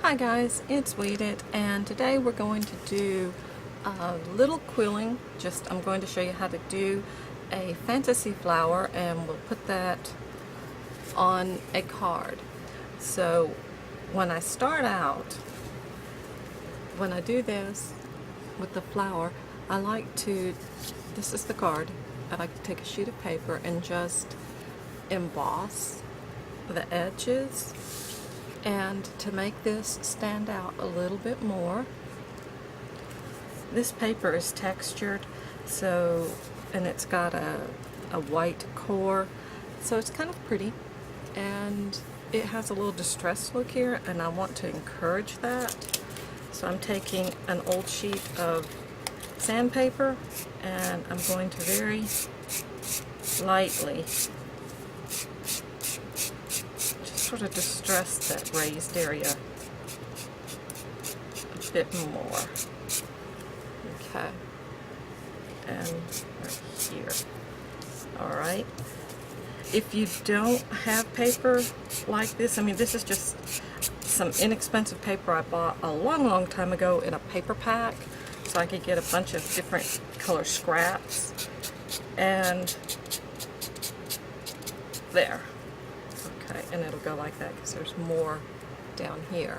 Hi guys, it's Weeded, and today we're going to do a little quilling. I'm going to show you how to do a fantasy flower, and we'll put that on a card. So when I start out, when I do this with the flower, this is the card, I like to take a sheet of paper and just emboss the edges. And to make this stand out a little bit more, this paper is textured, and it's got a white core, so it's kind of pretty, and it has a little distressed look here, and I want to encourage that. So I'm taking an old sheet of sandpaper, and I'm going to very lightly sort of distress that raised area a bit more. Okay, and right here. Alright, if you don't have paper like this, this is just some inexpensive paper I bought a long time ago in a paper pack, so I could get a bunch of different color scraps, and there. Okay, and it'll go like that because there's more down here.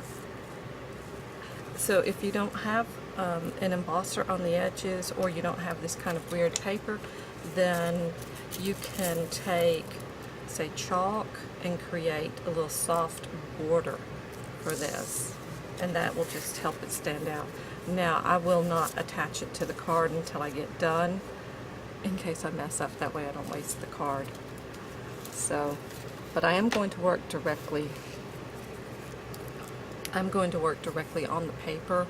So if you don't have an embosser on the edges, or you don't have this kind of weird paper, then you can take, say, chalk and create a little soft border for this, and that will just help it stand out. Now, I will not attach it to the card until I get done, in case I mess up, that way I don't waste the card. But I am going to work directly. I'm going to work directly on the paper.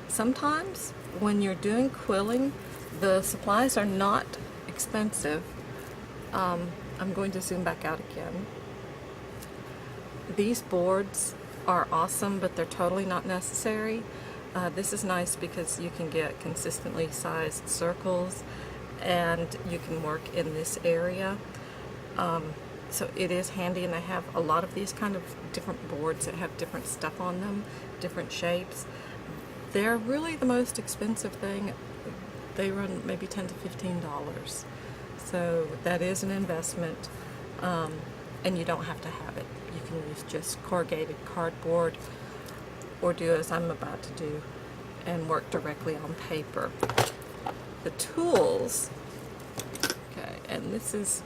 Sometimes when you're doing quilling, the supplies are not expensive. I'm going to zoom back out again. These boards are awesome, but they're totally not necessary. This is nice because you can get consistently sized circles, and you can work in this area. So it is handy, and I have a lot of these kind of different boards that have different stuff on them, different shapes. They're really the most expensive thing. They run maybe $10 to $15. So that is an investment, and you don't have to have it. You can use just corrugated cardboard, or do as I'm about to do and work directly on paper. The tools, okay, and this is,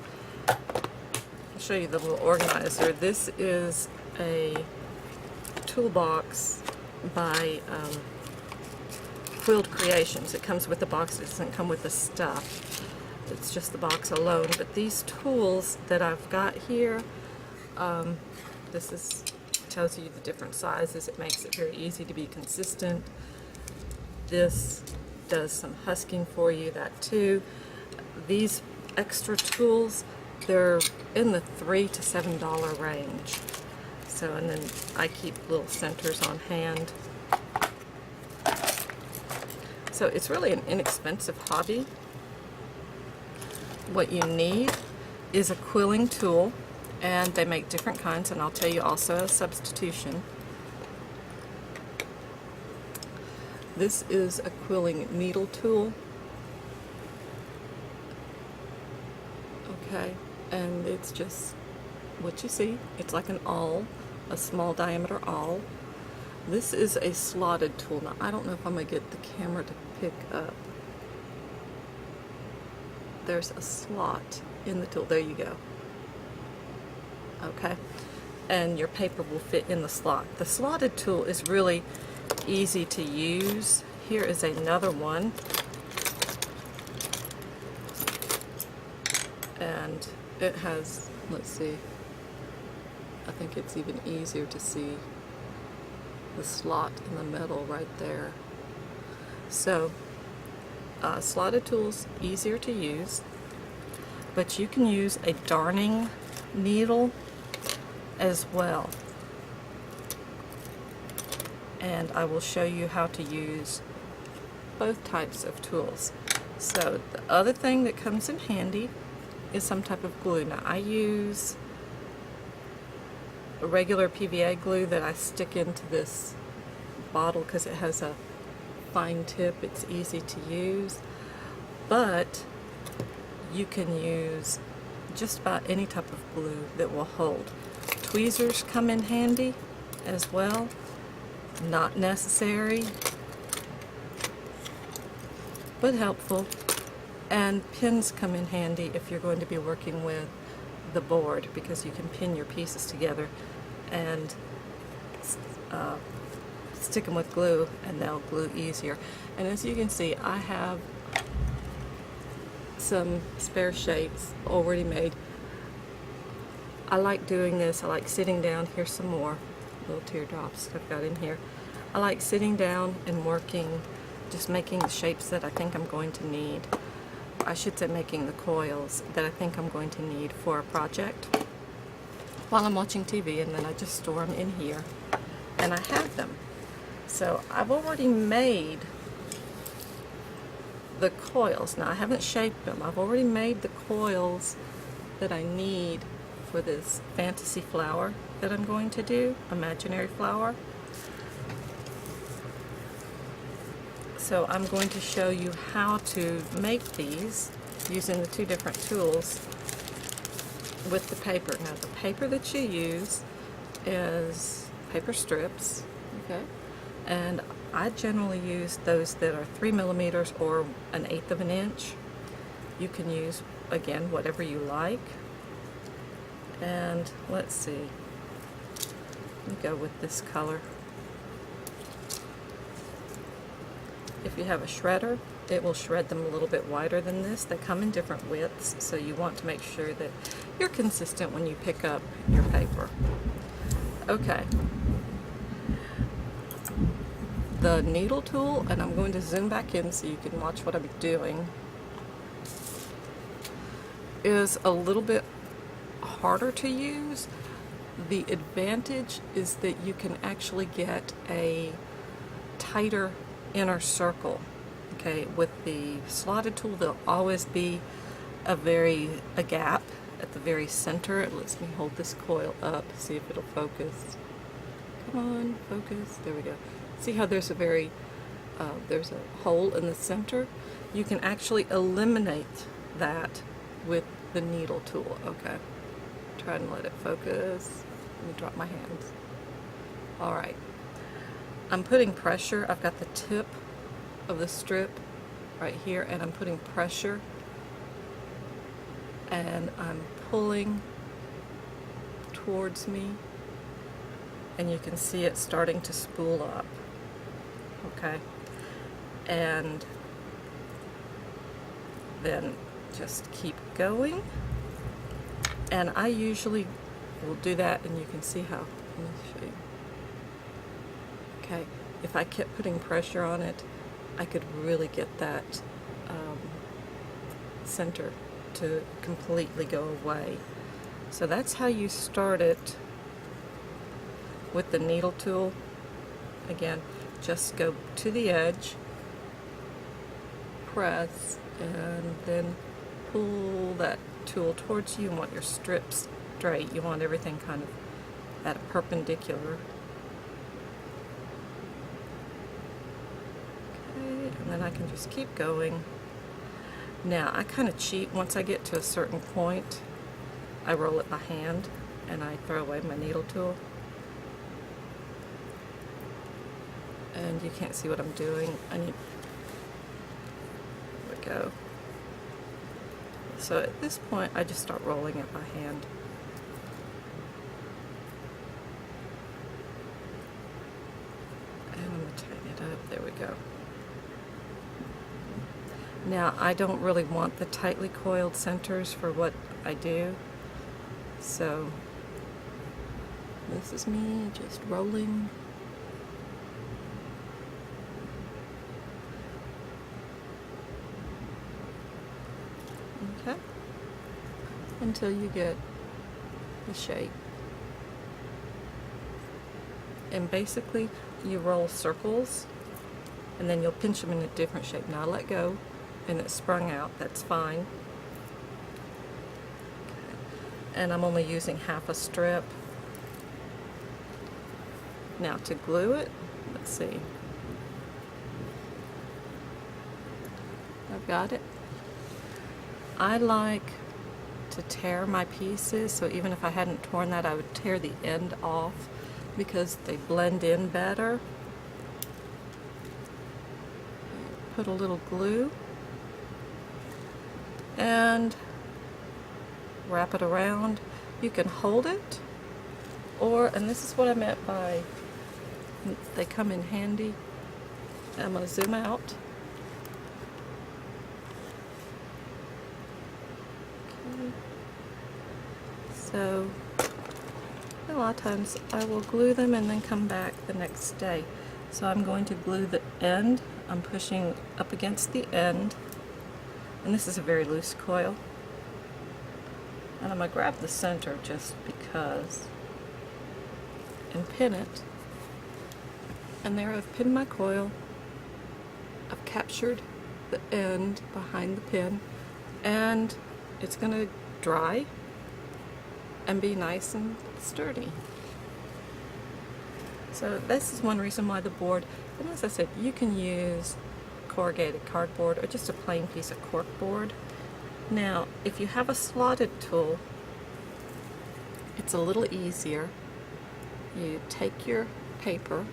I'll show you the little organizer. This is a toolbox by Quilled Creations. It comes with the box. It doesn't come with the stuff. It's just the box alone. But these tools that I've got here, this tells you the different sizes. It makes it very easy to be consistent. This does some husking for you, that too. These extra tools, they're in the $3 to $7 range. So, and then I keep little centers on hand. So it's really an inexpensive hobby. What you need is a quilling tool, and they make different kinds, and I'll tell you also a substitution. This is a quilling needle tool. Okay, and it's just what you see. It's like an awl, a small diameter awl. This is a slotted tool. Now, I don't know if I'm going to get the camera to pick up. There's a slot in the tool. There you go. Okay, and your paper will fit in the slot. The slotted tool is really easy to use. Here is another one, and it has, let's see, I think it's even easier to see the slot in the middle right there. So slotted tools, easier to use, but you can use a darning needle as well, and I will show you how to use both types of tools. So the other thing that comes in handy is some type of glue. Now, I use a regular PVA glue that I stick into this bottle because it has a fine tip. It's easy to use, but you can use just about any type of glue that will hold. Tweezers come in handy as well. Not necessary, but helpful. And pins come in handy if you're going to be working with the board, because you can pin your pieces together and stick them with glue, and they'll glue easier. And as you can see, I have some spare shapes already made. I like doing this. I like sitting down. Here's some more little teardrops I've got in here. I like sitting down and working, just making the shapes that I think I'm going to need. I should say making the coils that I think I'm going to need for a project while I'm watching TV, and then I just store them in here and I have them. So I've already made the coils. Now I haven't shaped them. I've already made the coils that I need for this fantasy flower that I'm going to do, imaginary flower. So I'm going to show you how to make these using the two different tools with the paper. Now the paper that you use is paper strips, okay? And I generally use those that are 3 millimeters or 1/8 of an inch. You can use, again, whatever you like. And let's see, let me go with this color. If you have a shredder, it will shred them a little bit wider than this. They come in different widths, so you want to make sure that you're consistent when you pick up your paper. Okay. The needle tool, and I'm going to zoom back in so you can watch what I'm doing, is a little bit harder to use. The advantage is that you can actually get a tighter inner circle. Okay, with the slotted tool there'll always be a gap at the very center. It lets me hold this coil up, see if it'll focus. Come on, focus. There we go. See how there's there's a hole in the center? You can actually eliminate that with the needle tool. Okay, try and let it focus. Let me drop my hands. All right. I'm putting pressure. I've got the tip of the strip right here, and I'm putting pressure, and I'm pulling towards me, and you can see it starting to spool up. Okay, and then just keep going, and I usually will do that, and you can see how. Let me show you. Okay, if I kept putting pressure on it, I could really get that center to completely go away. So that's how you start it with the needle tool. Again, just go to the edge, press, and then pull that tool towards you. You want your strips straight. You want everything kind of at a perpendicular. And then I can just keep going. Now I kind of cheat. Once I get to a certain point, I roll it by hand and I throw away my needle tool. And you can't see what I'm doing. There we go. So at this point I just start rolling it by hand. And I'm going to tighten it up. There we go. Now, I don't really want the tightly coiled centers for what I do, so this is me just rolling. Okay, until you get the shape. And basically, you roll circles, and then you'll pinch them in a different shape. Now, let go. And it sprung out, that's fine. Okay. And I'm only using half a strip. Now to glue it, Let's see. I've got it. I like to tear my pieces, so even if I hadn't torn that, I would tear the end off because they blend in better. Put a little glue and wrap it around. You can hold it, or, and this is what I meant by they come in handy. I'm going to zoom out. Okay. So a lot of times I will glue them and then come back the next day. So I'm going to glue the end. I'm pushing up against the end, and this is a very loose coil. And I'm going to grab the center just because and pin it. And there I've pinned my coil. I've captured the end behind the pin, and it's going to dry and be nice and sturdy. So this is one reason why the board, and as I said, you can use corrugated cardboard or just a plain piece of cork board. Now, if you have a slotted tool, it's a little easier. You take your paper,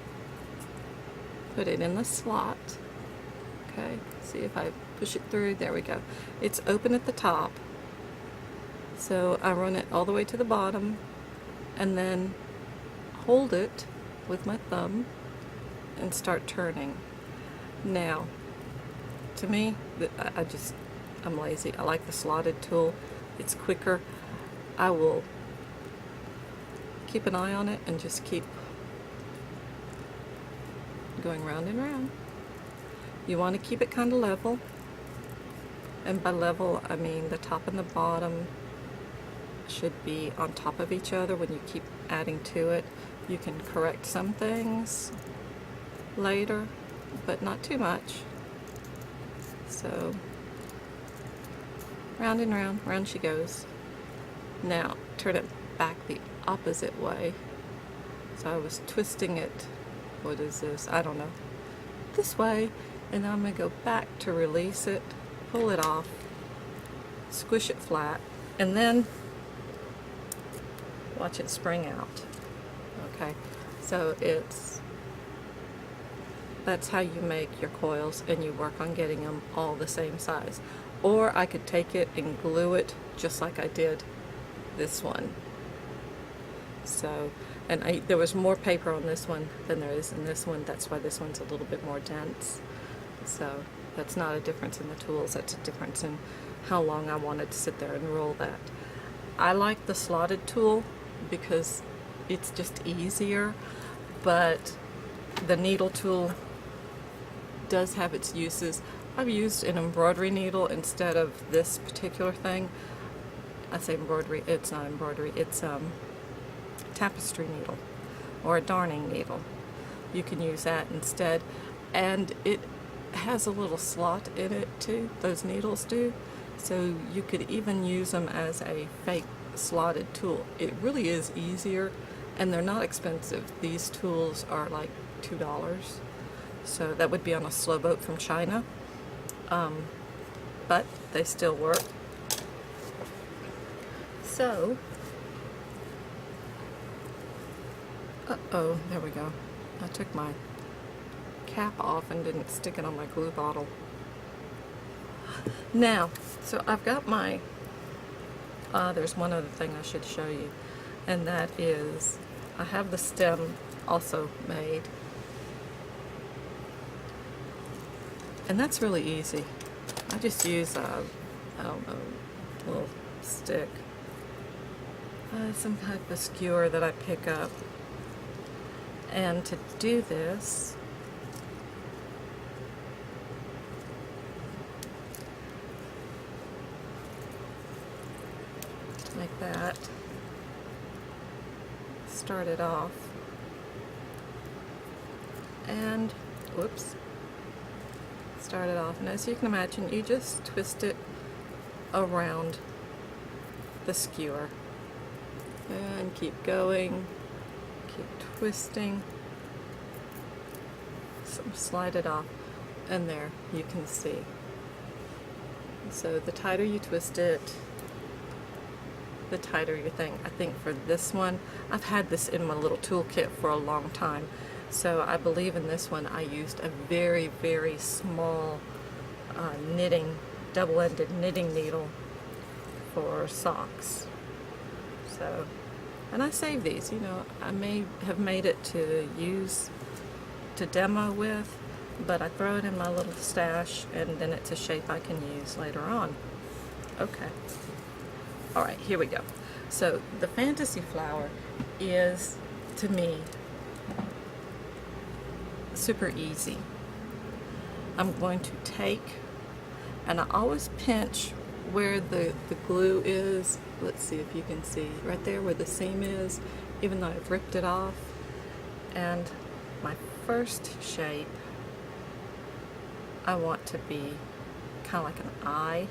put it in the slot. Okay, see if I push it through, there we go. It's open at the top. So I run it all the way to the bottom and then hold it with my thumb and start turning. Now, to me, I'm lazy. I like the slotted tool. It's quicker. I will keep an eye on it and just keep going round and round. You want to keep it kind of level, and by level I mean the top and the bottom should be on top of each other when you keep adding to it. You can correct some things later, but not too much. So round and round, round she goes. Now turn it back the opposite way. So I was twisting it, what is this? I don't know. This way, and then I'm going to go back to release it, pull it off, squish it flat, and then watch it spring out. Okay, so that's how you make your coils, and you work on getting them all the same size. Or I could take it and glue it just like I did this one. So, and there was more paper on this one than there is in this one. That's why this one's a little bit more dense. So that's not a difference in the tools, that's a difference in how long I wanted to sit there and roll that. I like the slotted tool because it's just easier, but the needle tool does have its uses. I've used an embroidery needle instead of this particular thing. I say embroidery, it's not embroidery, it's tapestry needle or a darning needle. You can use that instead, and it has a little slot in it too, those needles do, so you could even use them as a fake slotted tool. It really is easier, and they're not expensive. These tools are like $2, so that would be on a slow boat from China, but they still work. So uh-oh, there we go. I took my cap off and didn't stick it on my glue bottle. Now, so I've got my, there's one other thing I should show you, and that is I have the stem also made. And that's really easy. I just use I don't know, a little stick. Some type of skewer that I pick up. And to do this, like that, start it off, and whoops, start it off, and as you can imagine, you just twist it around the skewer and keep going, keep twisting, slide it off, and there you can see. So the tighter you twist it, the tighter your thing. I think for this one, I've had this in my little toolkit for a long time, so I believe in this one I used a very, very small double-ended knitting needle for socks. So, and I save these, you know, I may have made it to use to demo with, but I throw it in my little stash, and then it's a shape I can use later on. Okay. All right, here we go. So the fantasy flower is, to me, super easy. I'm going to take, and I always pinch where the glue is. Let's see if you can see right there where the seam is, even though I've ripped it off. And my first shape, I want to be kind of like an eye.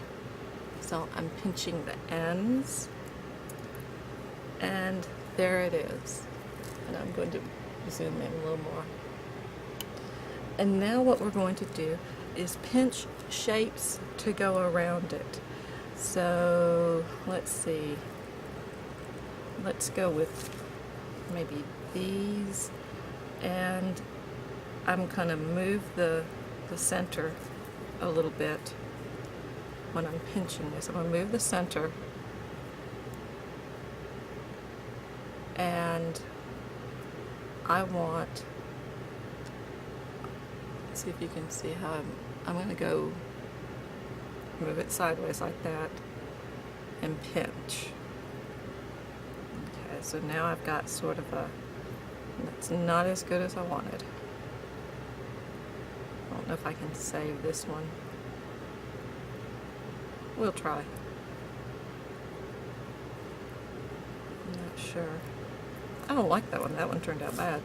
So I'm pinching the ends, and there it is. And I'm going to zoom in a little more. And now what we're going to do is pinch shapes to go around it. So let's see. Let's go with maybe these, and I'm going to move the center a little bit when I'm pinching this. I'm going to move the center, and I want, let's see if you can see how I'm going to go move it sideways like that and pinch. Okay, so now I've got sort of a, that's not as good as I wanted. I don't know if I can save this one. We'll try. I'm not sure. I don't like that one. That one turned out bad.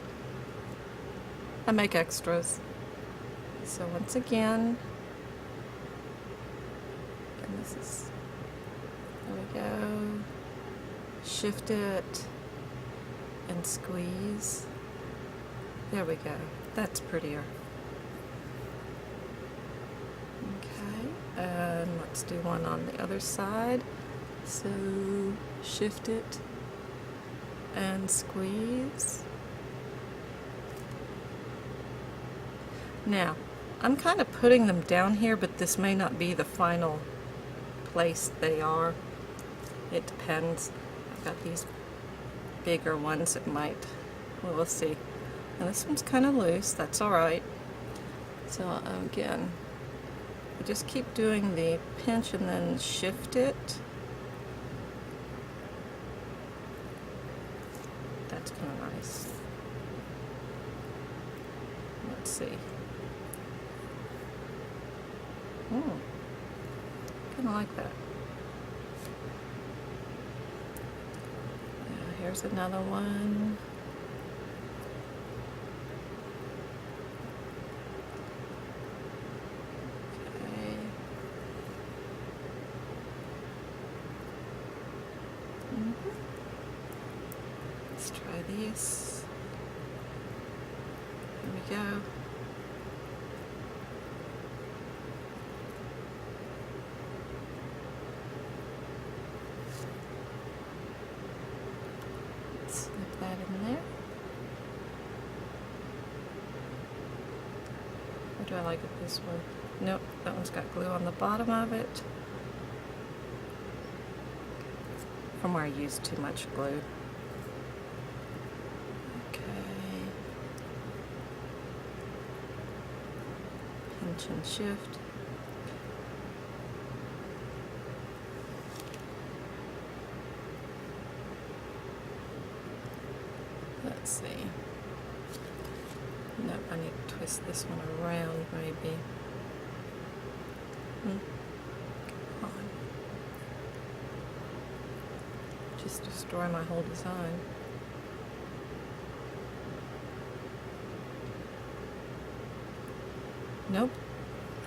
I make extras. So once again, and this is, there we go. Shift it and squeeze. There we go. That's prettier. And let's do one on the other side. So shift it and squeeze. Now, I'm kind of putting them down here, but this may not be the final place they are. It depends. I've got these bigger ones that might, well, we'll see. And this one's kind of loose, that's all right. So again, I just keep doing the pinch and then shift it. That's kind of nice. Let's see. Kind of like that. Here's another one. Let's try these. Here we go. Slip that in there. Or do I like it this one? Nope, that one's got glue on the bottom of it. From where I used too much glue. Okay. Pinch and shift. Let's see. Nope, I need to twist this one around maybe. Come on. Just destroy my whole design. Nope.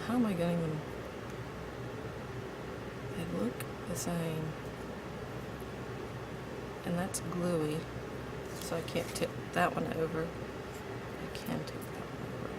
How am I getting them? They look the same. And that's gluey, so I can't tip that one over. I can tip that one over.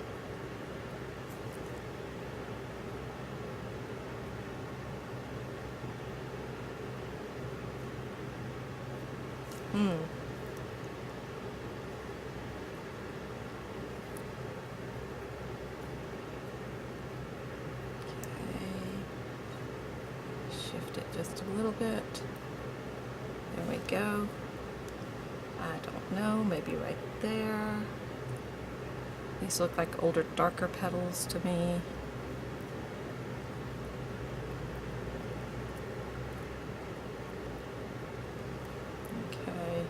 little bit. There we go. I don't know, maybe right there. These look like older, darker petals to me. Okay.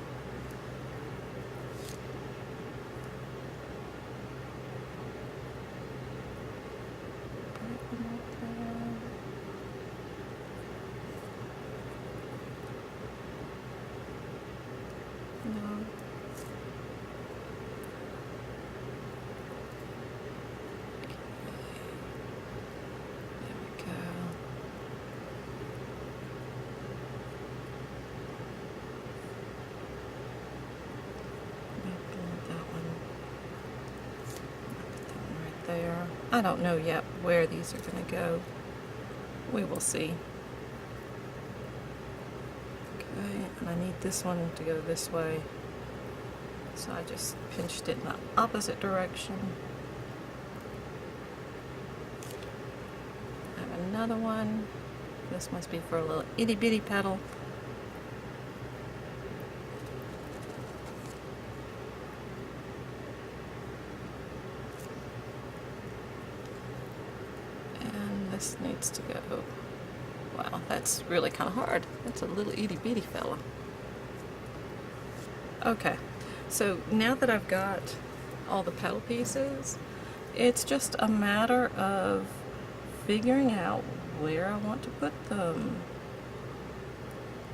No. There. I don't know yet where these are going to go. We will see. Okay, and I need this one to go this way. So I just pinched it in the opposite direction. I have another one. This must be for a little itty bitty petal. This needs to go. Wow, that's really kind of hard. That's a little itty bitty fella. Okay, so now that I've got all the petal pieces, it's just a matter of figuring out where I want to put them.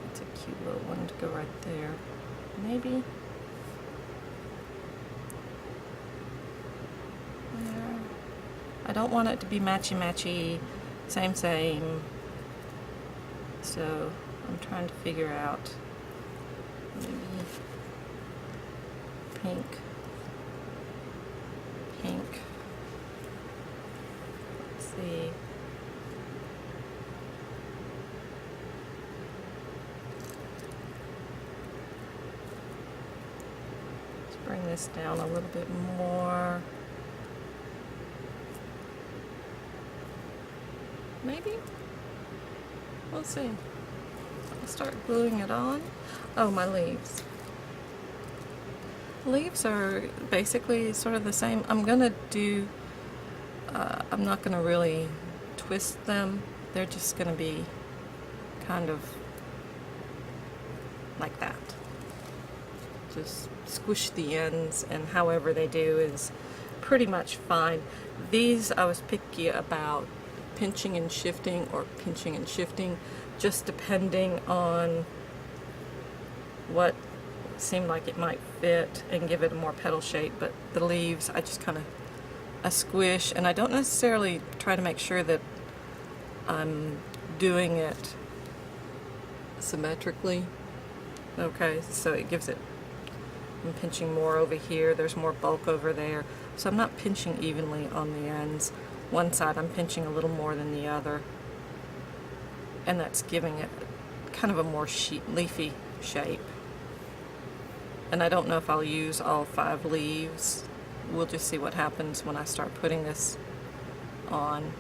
That's a cute little one to go right there. Maybe. There. I don't want it to be matchy-matchy, same. So I'm trying to figure out maybe pink. Let's see. Let's bring this down a little bit more. Maybe? We'll see. I'll start gluing it on. Oh, my leaves. Leaves are basically sort of the same. I'm gonna do, I'm not gonna really twist them. They're just gonna be kind of like that. Just squish the ends, and however they do is pretty much fine. These I was picky about pinching and shifting, just depending on what seemed like it might fit and give it a more petal shape. But the leaves, I just kind of a squish, and I don't necessarily try to make sure that I'm doing it symmetrically. Okay, so it gives it, I'm pinching more over here, there's more bulk over there, so I'm not pinching evenly on the ends. One side I'm pinching a little more than the other, and that's giving it kind of a more leafy shape. And I don't know if I'll use all 5 leaves. We'll just see what happens when I start putting this on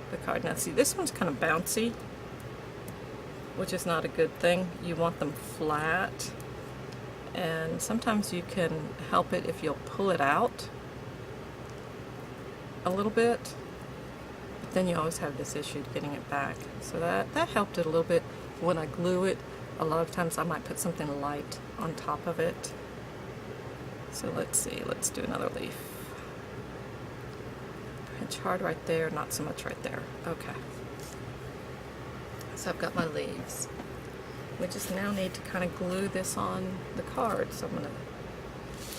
the card. Now see, this one's kind of bouncy, which is not a good thing. You want them flat. And sometimes you can help it if you'll pull it out a little bit, but then you always have this issue of getting it back. So that helped it a little bit. When I glue it, a lot of times I might put something light on top of it. So let's see, let's do another leaf. Pinch hard right there, not so much right there. Okay. So I've got my leaves. We just now need to kind of glue this on the card. So I'm going to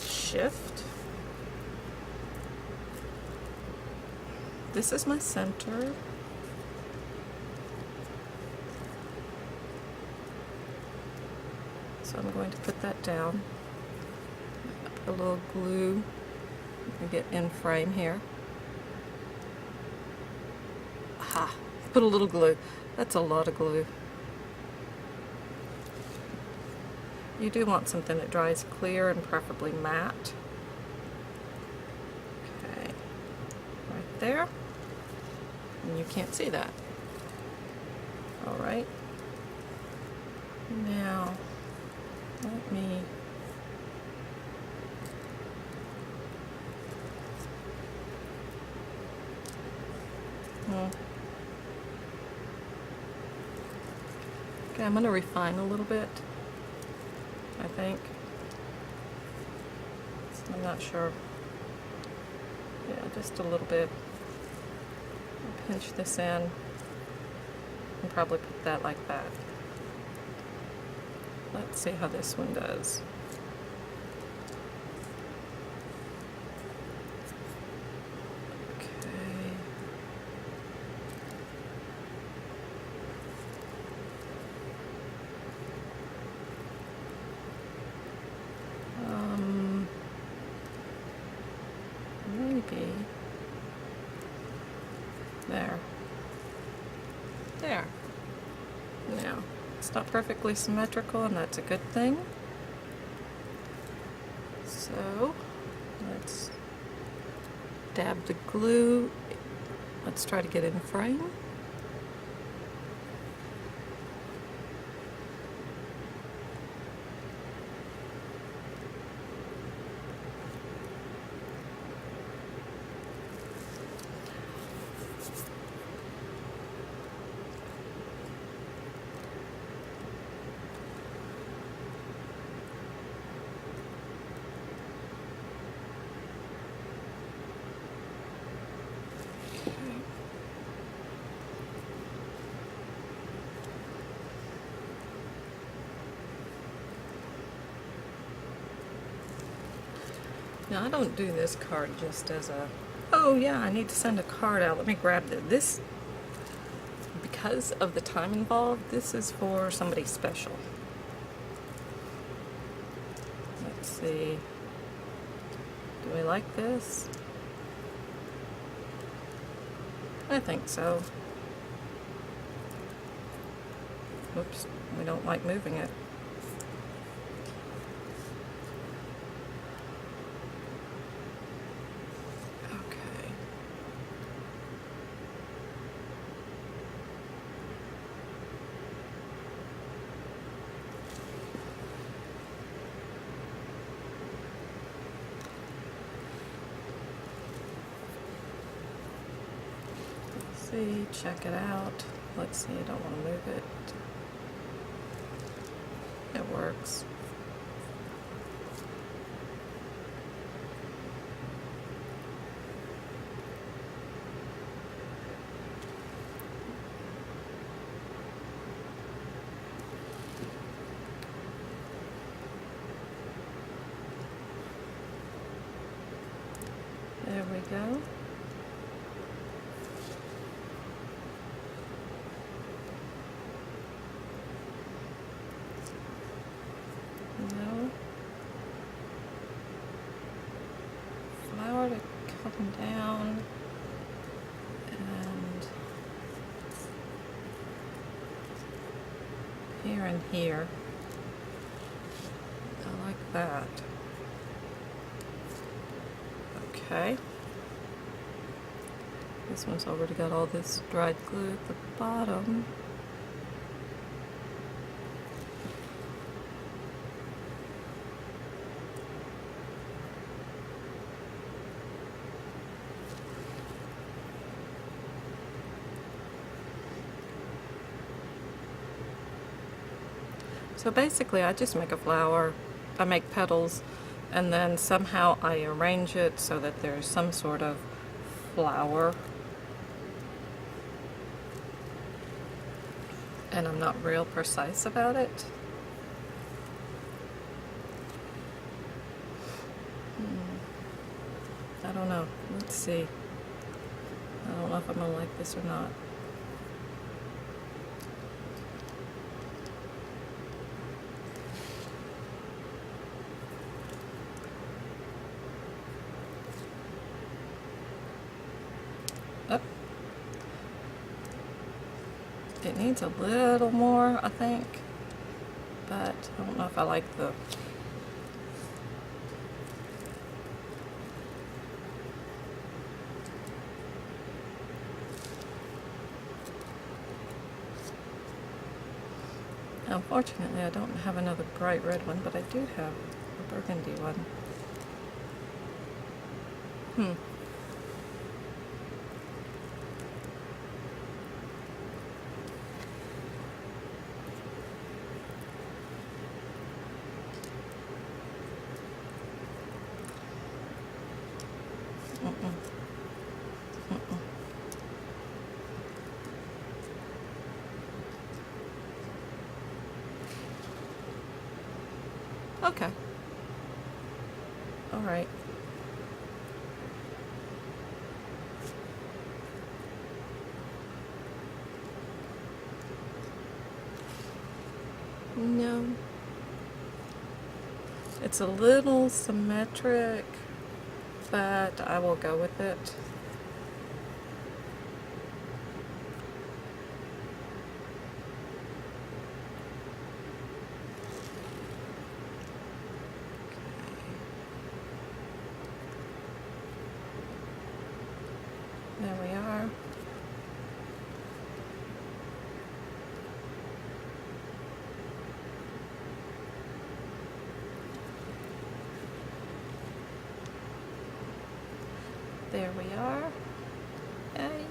shift. This is my center. So I'm going to put that down. Put a little glue and get in frame here. Aha! Put a little glue. That's a lot of glue. You do want something that dries clear and preferably matte. Okay, right there. and you can't see that. All right. Now, let me okay, I'm going to refine a little bit, I think. I'm not sure. Yeah, just a little bit. Pinch this in and probably put that like that. Let's see how this one does. Maybe there. Now, it's not perfectly symmetrical, and that's a good thing. So, let's dab the glue. Let's try to get in frame. Now, I don't do this card just as a, oh yeah, I need to send a card out. Let me grab this. Because of the time involved, this is for somebody special. Let's see. Do we like this? I think so. Oops, we don't like moving it. Check it out. Let's see, I don't want to move it. It works. There we go. Flower to come down and here and here. I like that. Okay. This one's already got all this dried glue at the bottom. So basically I just make a flower, I make petals, and then somehow I arrange it so that there's some sort of flower. And I'm not real precise about it. I don't know. Let's see. I don't know if I'm gonna like this or not. It needs a little more, I think, but I don't know if I like the Unfortunately, I don't have another bright red one, but I do have a burgundy one. Okay. All right. No. It's a little symmetric, but I will go with it. There we are. There we are. Yay.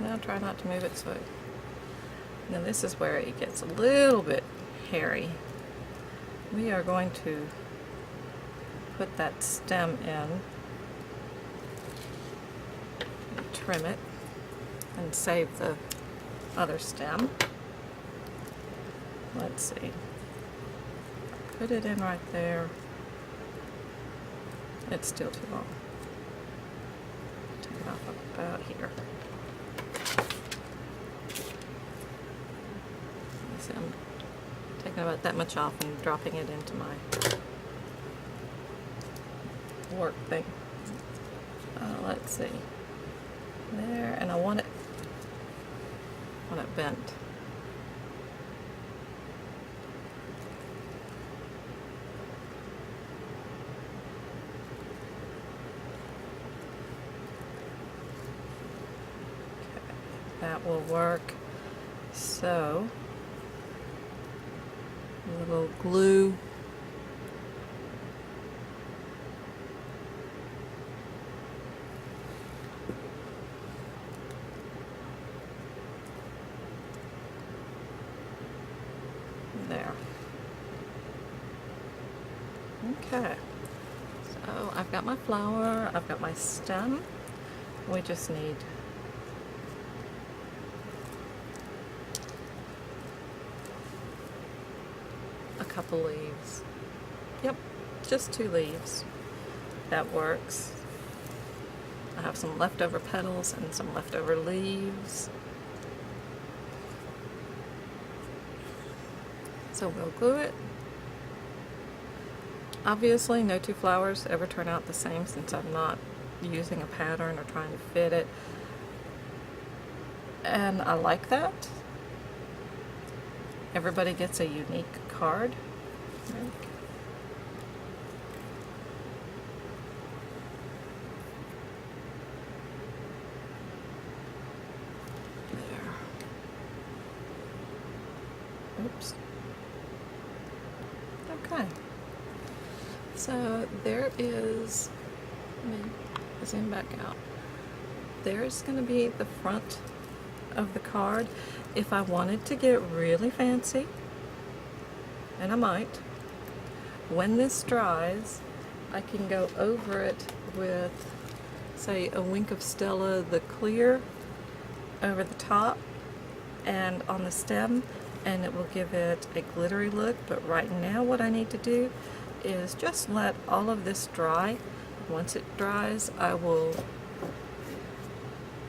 Now try not to move it so. Now this is where it gets a little bit hairy. We are going to put that stem in, and trim it, and save the other stem. Let's see. Put it in right there. It's still too long. Take it off about here. See, I'm taking about that much off and dropping it into my work thing. Let's see. There, and I want it bent. That will work. So, a little glue. There. Okay. So, I've got my flower, I've got my stem. We just need a couple leaves. Yep, just 2 leaves. That works. I have some leftover petals and some leftover leaves. So we'll glue it. Obviously, no 2 flowers ever turn out the same since I'm not using a pattern or trying to fit it. And I like that. Everybody gets a unique card. There. Oops. Okay. So there is, let me zoom back out. There's going to be the front of the card. If I wanted to get really fancy, and I might, when this dries, I can go over it with, say, a Wink of Stella, the clear, over the top and on the stem, and it will give it a glittery look. But right now what I need to do is just let all of this dry. Once it dries, I will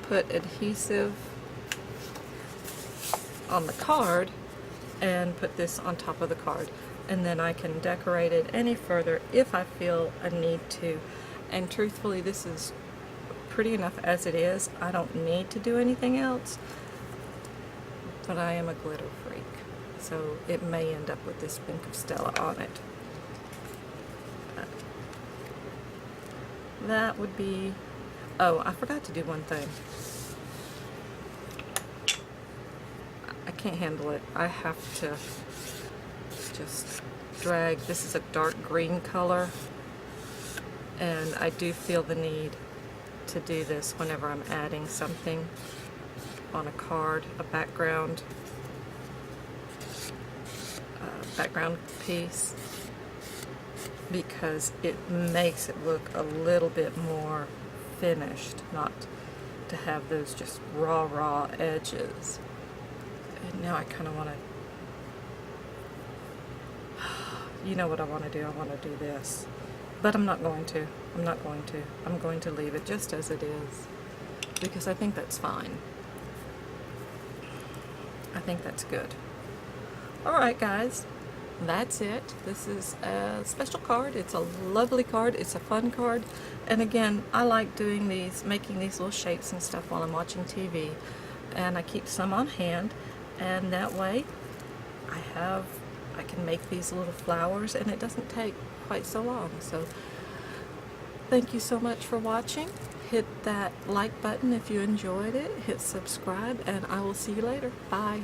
put adhesive on the card and put this on top of the card, and then I can decorate it any further if I feel a need to. And truthfully, this is pretty enough as it is. I don't need to do anything else, but I am a glitter freak, so it may end up with this Wink of Stella on it. That would be, oh, I forgot to do one thing. I can't handle it. I have to just drag. This is a dark green color, and I do feel the need to do this whenever I'm adding something on a card, a background piece, because it makes it look a little bit more finished, not to have those just raw edges. And now I kind of want to, you know what I want to do? I want to do this. But I'm not going to. I'm not going to. I'm going to leave it just as it is, because I think that's fine. I think that's good. Alright guys, that's it. This is a special card. It's a lovely card. It's a fun card. And again, I like doing these, making these little shapes and stuff while I'm watching TV. And I keep some on hand, and that way I can make these little flowers, and it doesn't take quite so long. So thank you so much for watching. Hit that like button if you enjoyed it. Hit subscribe, and I will see you later. Bye.